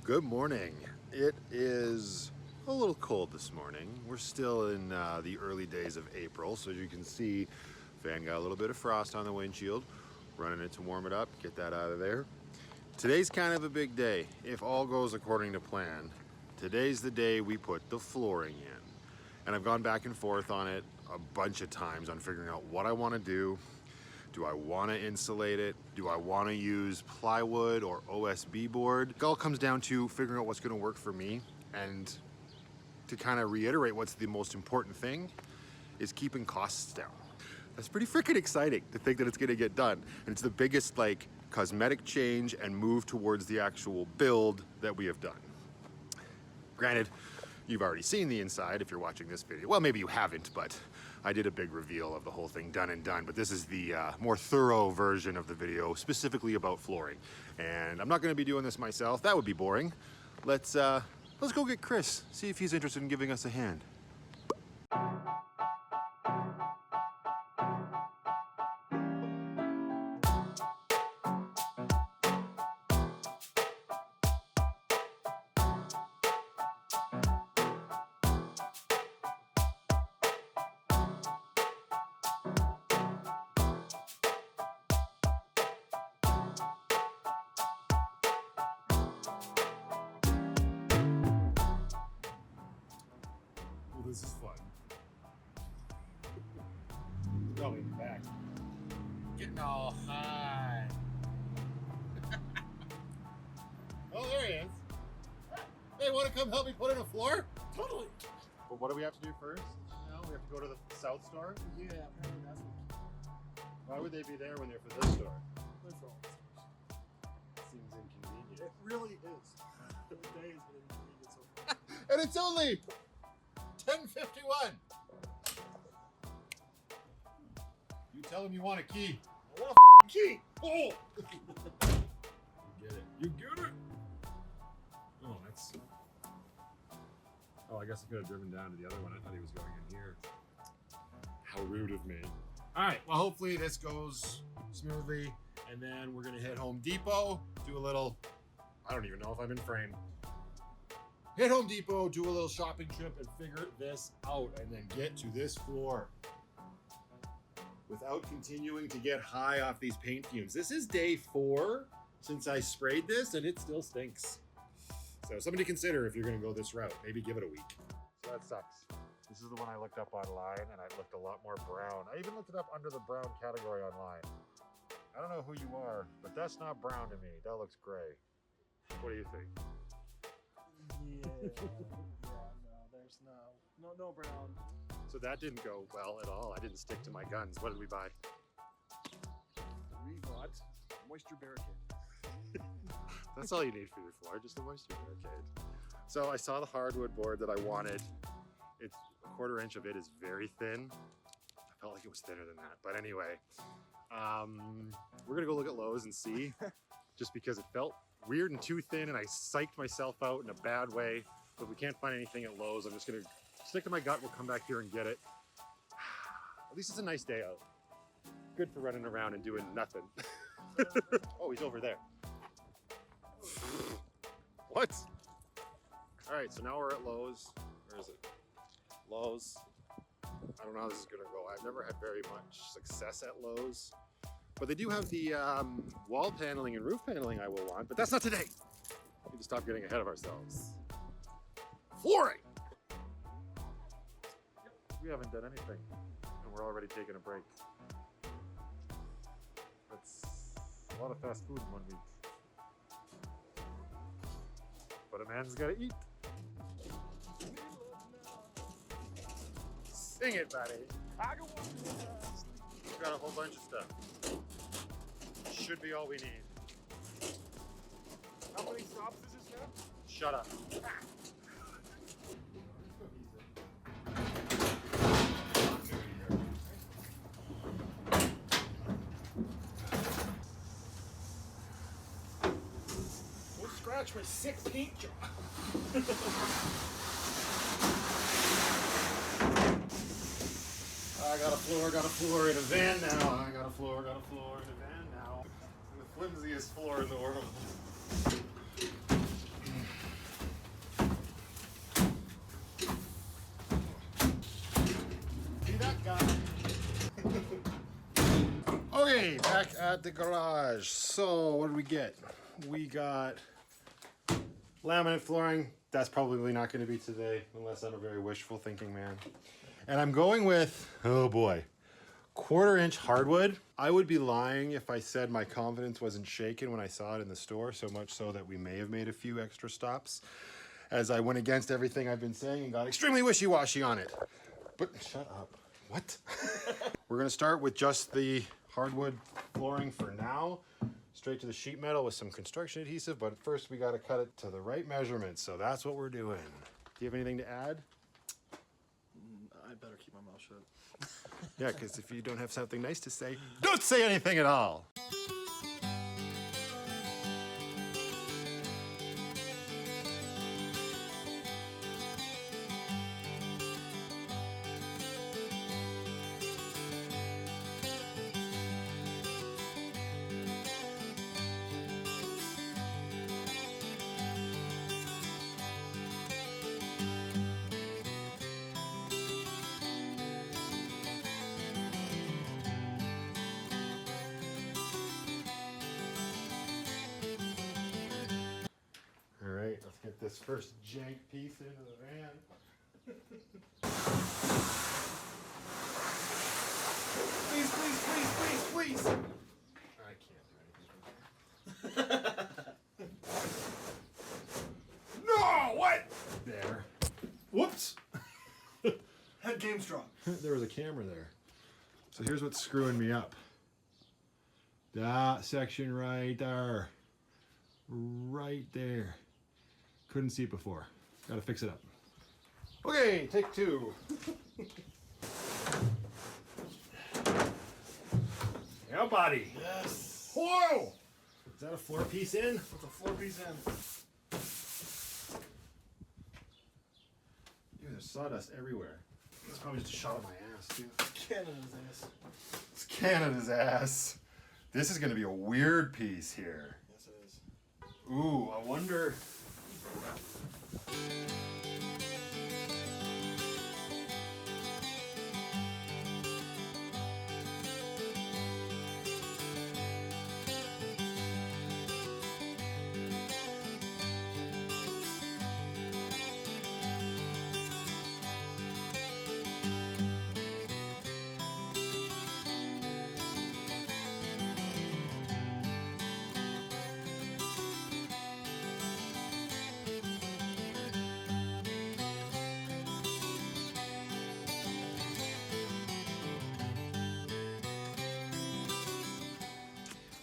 Good morning. It is a little cold this morning. We're still in the early days of April, so as you can see, fan got a little bit of frost on the windshield. Running it to warm it up, get that out of there. Today's kind of a big day. If all goes according to plan, today's the day we put the flooring in. And I've gone back and forth on it a bunch of times on figuring out what I want to do. Do I want to insulate it? Do I want to use plywood or OSB board? It all comes down to figuring out what's going to work for me. And to kind of reiterate what's the most important thing is keeping costs down. That's pretty freaking exciting to think that it's going to get done. And it's the biggest like cosmetic change and move towards the actual build that we have done. Granted, you've already seen the inside if you're watching this video. Well, maybe you haven't, but I did a big reveal of the whole thing done and done, but this is the more thorough version of the video specifically about flooring. And I'm not gonna be doing this myself. That would be boring. Let's go get Chris, see if he's interested in giving us a hand. This is fun. Probably in the back. Getting all high. Oh, there he is. Hey, want to come help me put in a floor? Totally. But what do we have to do first? No, we have to go to the South store? Yeah, apparently that's what. Why would they be there when they're for this store? They're for all the stores. Seems inconvenient. It really is. The day has been inconvenient so far. And it's only 10:51. You tell him you want a key. I want a key. Oh! You get it. You get it? Oh, that's... Oh, I guess I could have driven down to the other one. I thought he was going in here. How rude of me. All right, well, hopefully this goes smoothly. And then we're going to hit Home Depot, do a little... I don't even know if I'm in frame. Hit Home Depot, do a little shopping trip, and figure this out, and then get to this floor without continuing to get high off these paint fumes. This is day 4 since I sprayed this, and it still stinks. So something to consider if you're gonna go this route. Maybe give it a week. So that sucks. This is the one I looked up online, and I looked a lot more brown. I even looked it up under the brown category online. I don't know who you are, but that's not brown to me. That looks gray. What do you think? Yeah, no, there's no brown. So that didn't go well at all. I didn't stick to my guns. What did we buy? We bought moisture barricade. That's all you need for your floor, just a moisture barricade. So I saw the hardwood board that I wanted. It's a 1/4 inch of it is very thin. I felt like it was thinner than that. But anyway, we're gonna go look at Lowe's and see, just because it felt weird and too thin, and I psyched myself out in a bad way. But if we can't find anything at Lowe's, I'm just gonna stick to my gut. We'll come back here and get it. At least it's a nice day out. Good for running around and doing nothing. Oh, he's over there. What? All right, so now we're at Lowe's. Where is it? Lowe's. I don't know how this is gonna go. I've never had very much success at Lowe's. But they do have the wall paneling and roof paneling I will want, but that's not today. We need to stop getting ahead of ourselves. Flooring! We haven't done anything, and we're already taking a break. That's a lot of fast food in 1 week. But a man's gotta eat. Sing it, buddy. We've got a whole bunch of stuff. Should be all we need. How many stops is this now? Shut up. Don't scratch my sick paint job. I got a floor in a van now. I got a floor in a van now. The flimsiest floor in the world. Back at the garage. So what did we get? We got laminate flooring. That's probably not going to be today unless I'm a very wishful thinking man. And I'm going with, oh boy, 1/4 inch hardwood. I would be lying if I said my confidence wasn't shaken when I saw it in the store, so much so that we may have made a few extra stops as I went against everything I've been saying and got extremely wishy-washy on it. But shut up. What? We're gonna start with just the hardwood flooring for now, straight to the sheet metal with some construction adhesive, but first we gotta cut it to the right measurements, so that's what we're doing. Do you have anything to add? I better keep my mouth shut. Yeah, because if you don't have something nice to say, don't say anything at all. All right, let's get this first jank piece into the van. Please, please, please, please, please. I can't do anything. No, what? There. Whoops. Head game strong. There was a camera there. So here's what's screwing me up. That section right there. Right there. Couldn't see it before. Gotta fix it up. Okay, take 2. Yeah, buddy. Yes. Whoa! Is that a floor piece in? Put the 4 piece in. Dude, there's sawdust everywhere. That's probably just a shot of my ass, too. Canada's ass. It's Canada's ass. This is gonna be a weird piece here. Yes, it is. Ooh, I wonder.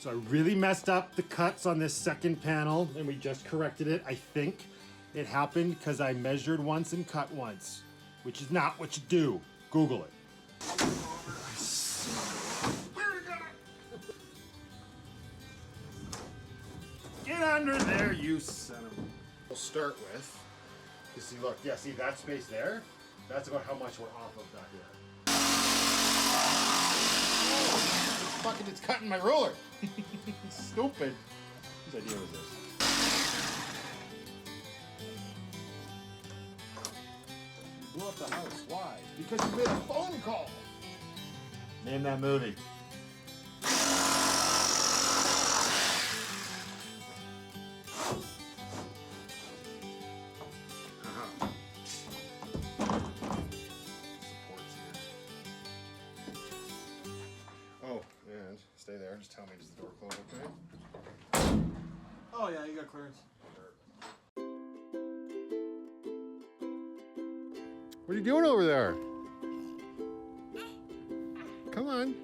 So I really messed up the cuts on this second panel, and we just corrected it. I think it happened because I measured once and cut once, which is not what you do. Google it. Get under there, you son of a... We'll start with, you see, look, yeah, see that space there? That's about how much we're off of back here. Fucking, it's cutting my ruler. Stupid. Whose idea was this? You blew up the house. Why? Because you made a phone call. Name that movie. Stay there. Just tell me, does the door close okay? Oh yeah, you got clearance. What are you doing over there? Come on.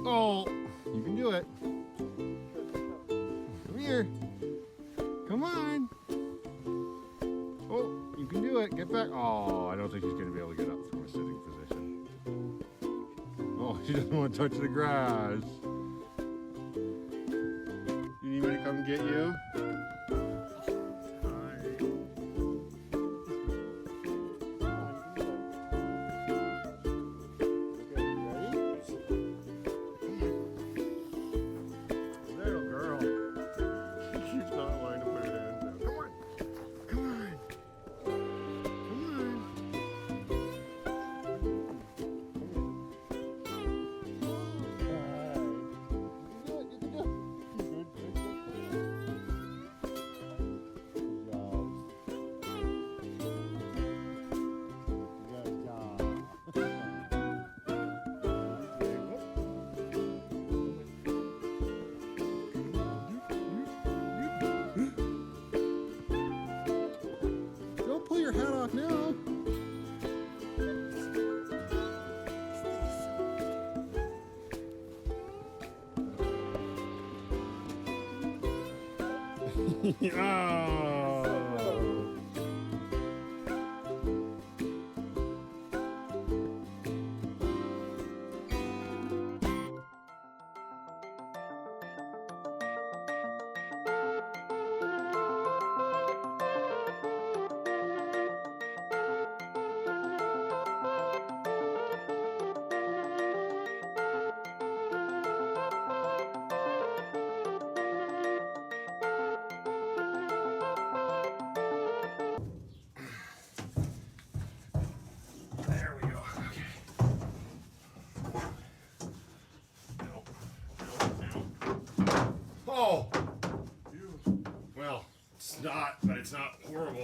Oh, you can do it. Come here. Come on. Oh, you can do it. Get back. Oh, I don't think he's going to be able to get up from a sitting position. Oh, he doesn't want to touch the grass. You need me to come get you? Oh. There we go. Okay. No. Oh! Well, it's not, but it's not horrible.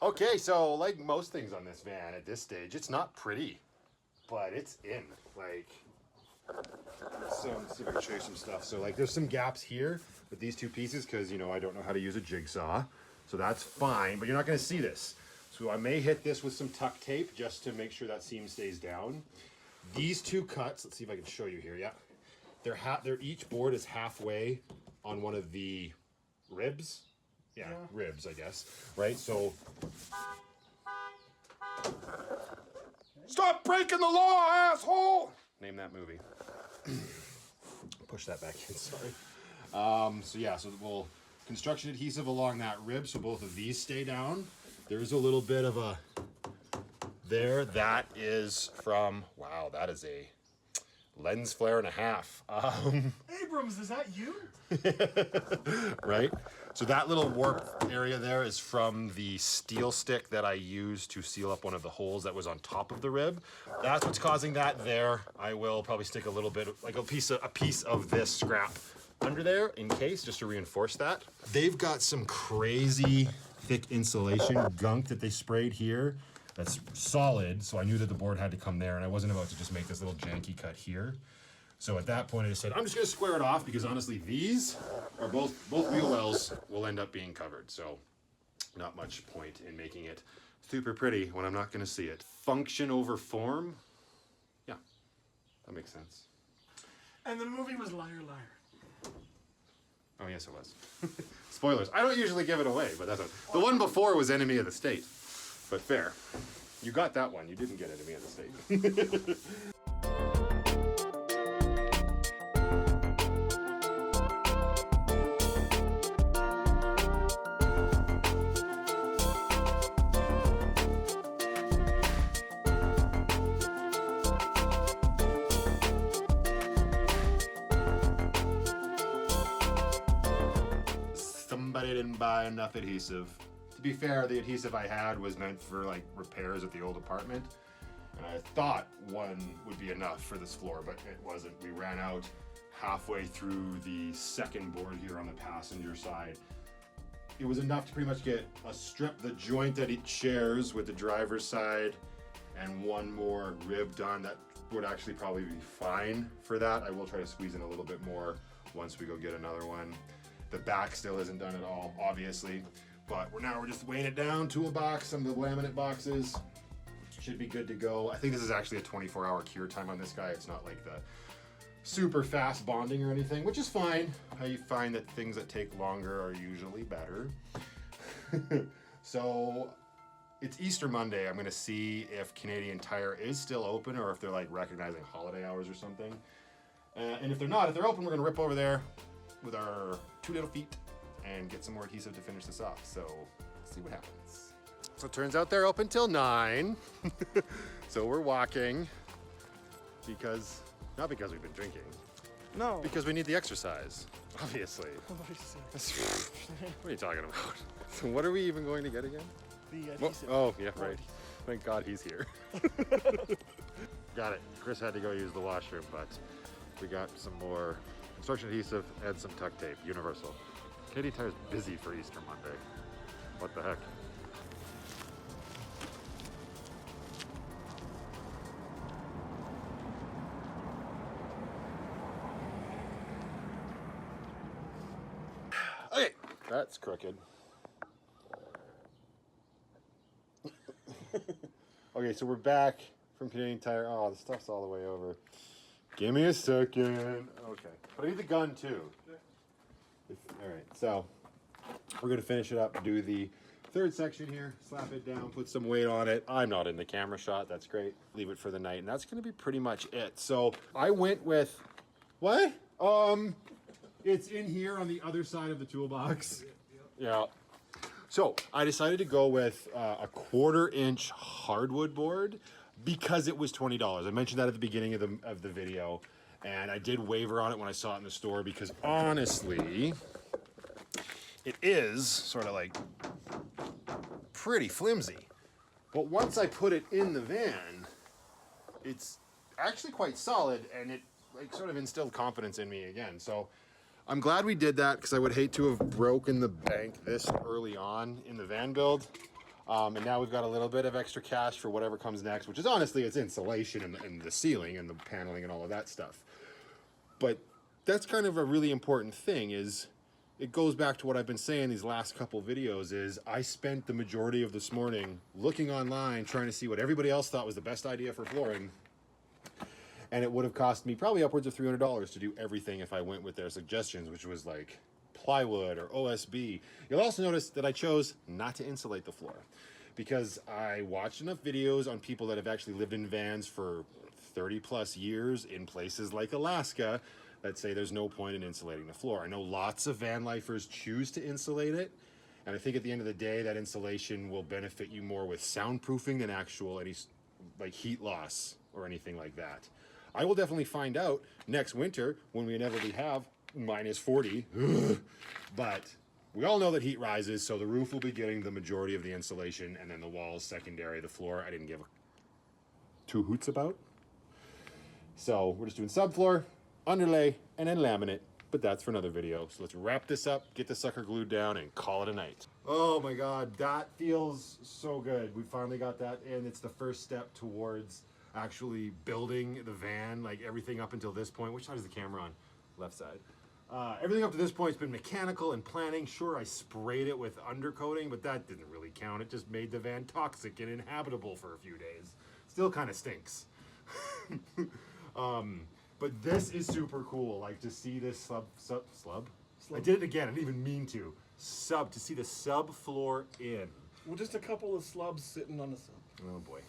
Okay, so like most things on this van at this stage, it's not pretty, but it's in. Like, so let's see if I can show you some stuff. So like there's some gaps here with these two pieces because, you know, I don't know how to use a jigsaw. So that's fine, but you're not going to see this. So I may hit this with some tuck tape just to make sure that seam stays down. These two cuts, let's see if I can show you here. Yeah, they're each board is halfway on one of the ribs. Yeah, ribs, I guess, right? So, stop breaking the law, asshole! Name that movie. Push that back in, sorry. So yeah, so we'll construction adhesive along that rib so both of these stay down. There's a little bit of a, there, that is from, wow, that is a lens flare and a half. Abrams, is that you? Right? So that little warp area there is from the steel stick that I used to seal up one of the holes that was on top of the rib. That's what's causing that there. I will probably stick a little bit, like a piece of this scrap under there in case, just to reinforce that. They've got some crazy thick insulation gunk that they sprayed here that's solid, so I knew that the board had to come there, and I wasn't about to just make this little janky cut here. So at that point I just said, I'm just gonna square it off because honestly these are both wheel wells will end up being covered. So not much point in making it super pretty when I'm not gonna see it. Function over form, yeah, that makes sense. And the movie was Liar Liar. Oh yes it was. Spoilers, I don't usually give it away, but that's the one before was Enemy of the State. But fair, you got that one, you didn't get Enemy of the State. Somebody didn't buy enough adhesive. To be fair, the adhesive I had was meant for like repairs at the old apartment. And I thought one would be enough for this floor, but it wasn't. We ran out halfway through the second board here on the passenger side. It was enough to pretty much get a strip, the joint that it shares with the driver's side, and one more rib done. That would actually probably be fine for that. I will try to squeeze in a little bit more once we go get another one. The back still isn't done at all, obviously, but we're just weighing it down, toolbox, some of the laminate boxes. Should be good to go. I think this is actually a 24-hour cure time on this guy. It's not like the super fast bonding or anything, which is fine. I find that things that take longer are usually better. So it's Easter Monday. I'm gonna see if Canadian Tire is still open or if they're like recognizing holiday hours or something. And if they're not, if they're open, we're gonna rip over there with our 2 little feet and get some more adhesive to finish this off. So let's see what happens. So it turns out they're open till 9. So we're walking because, not because we've been drinking. No. Because we need the exercise, obviously. What are you talking about? So what are we even going to get again? The adhesive. Oh, yeah, right. Thank God he's here. Got it. Chris had to go use the washroom, but we got some more construction adhesive and some tuck tape, universal. Canadian Tire's busy for Easter Monday. What the heck? That's crooked. Okay, so we're back from Canadian Tire. Oh, the stuff's all the way over. Give me a second. Okay. But I need the gun too. All right, so we're going to finish it up, do the third section here, slap it down, put some weight on it. I'm not in the camera shot. That's great. Leave it for the night. And that's going to be pretty much it. So I went with, what? It's in here on the other side of the toolbox. Yeah. So I decided to go with a 1/4-inch hardwood board because it was $20. I mentioned that at the beginning of the video, and I did waver on it when I saw it in the store because honestly, it is sort of like pretty flimsy. But once I put it in the van, it's actually quite solid, and it like sort of instilled confidence in me again. So I'm glad we did that because I would hate to have broken the bank this early on in the van build. And now we've got a little bit of extra cash for whatever comes next, which is honestly, it's insulation and the ceiling and the paneling and all of that stuff. But that's kind of a really important thing is it goes back to what I've been saying these last couple videos is I spent the majority of this morning looking online, trying to see what everybody else thought was the best idea for flooring. And it would have cost me probably upwards of $300 to do everything if I went with their suggestions, which was like plywood or OSB. You'll also notice that I chose not to insulate the floor because I watched enough videos on people that have actually lived in vans for 30+ years in places like Alaska that say there's no point in insulating the floor. I know lots of van lifers choose to insulate it, and I think at the end of the day that insulation will benefit you more with soundproofing than actual any like heat loss or anything like that. I will definitely find out next winter when we inevitably have -40. But we all know that heat rises, so the roof will be getting the majority of the insulation, and then the walls secondary. The floor I didn't give two hoots about. So we're just doing subfloor, underlay, and then laminate. But that's for another video. So let's wrap this up, get the sucker glued down, and call it a night. Oh my God, that feels so good. We finally got that in. It's the first step towards actually building the van, like everything up until this point. Which side is the camera on? Left side. Everything up to this point has been mechanical and planning. Sure, I sprayed it with undercoating, but that didn't really count. It just made the van toxic and inhabitable for a few days. Still kind of stinks. But this is super cool. Like to see this slub. I did it again. I didn't even mean to. To see the subfloor in. Well, just a couple of slubs sitting on the sub. Oh boy.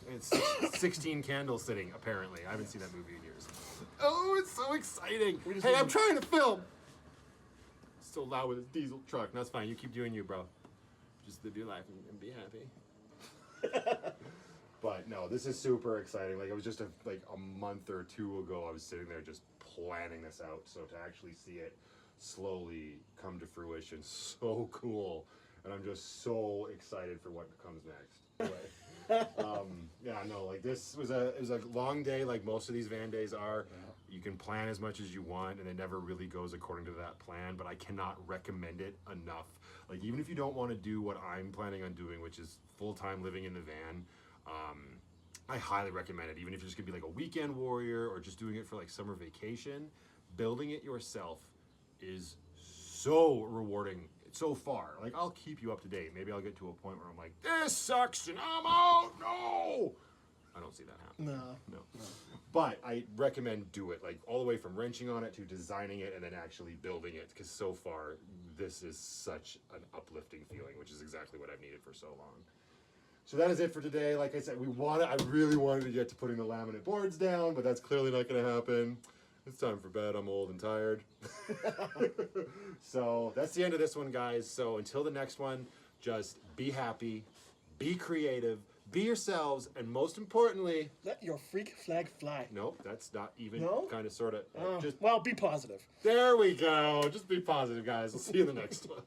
It's 16 candles sitting, apparently. I haven't seen that movie in years. Oh, it's so exciting. Hey, I'm trying to film. So loud with his diesel truck. That's fine. You keep doing you, bro. Just live your life and be happy. But no, this is super exciting. Like it was just a month or two ago, I was sitting there just planning this out. So to actually see it slowly come to fruition, so cool. And I'm just so excited for what comes next. Anyway. Yeah, no, like this was it was a long day like most of these van days are. You can plan as much as you want and it never really goes according to that plan, but I cannot recommend it enough. Like even if you don't want to do what I'm planning on doing, which is full-time living in the van, I highly recommend it. Even if you're just gonna be like a weekend warrior or just doing it for like summer vacation, building it yourself is so rewarding so far. Like I'll keep you up to date. Maybe I'll get to a point where I'm like, this sucks and I'm out. No, I don't see that happen. No. But I recommend do it, like all the way from wrenching on it to designing it and then actually building it, because so far this is such an uplifting feeling, which is exactly what I've needed for so long. So that is it for today. Like I said, I really wanted to get to putting the laminate boards down, but that's clearly not going to happen. It's time for bed. I'm old and tired. So that's the end of this one, guys. So until the next one, just be happy, be creative, be yourselves, and most importantly, let your freak flag fly. Nope, that's not even kind of sort of. Well, be positive. There we go. Just be positive, guys. We'll see you in the next one.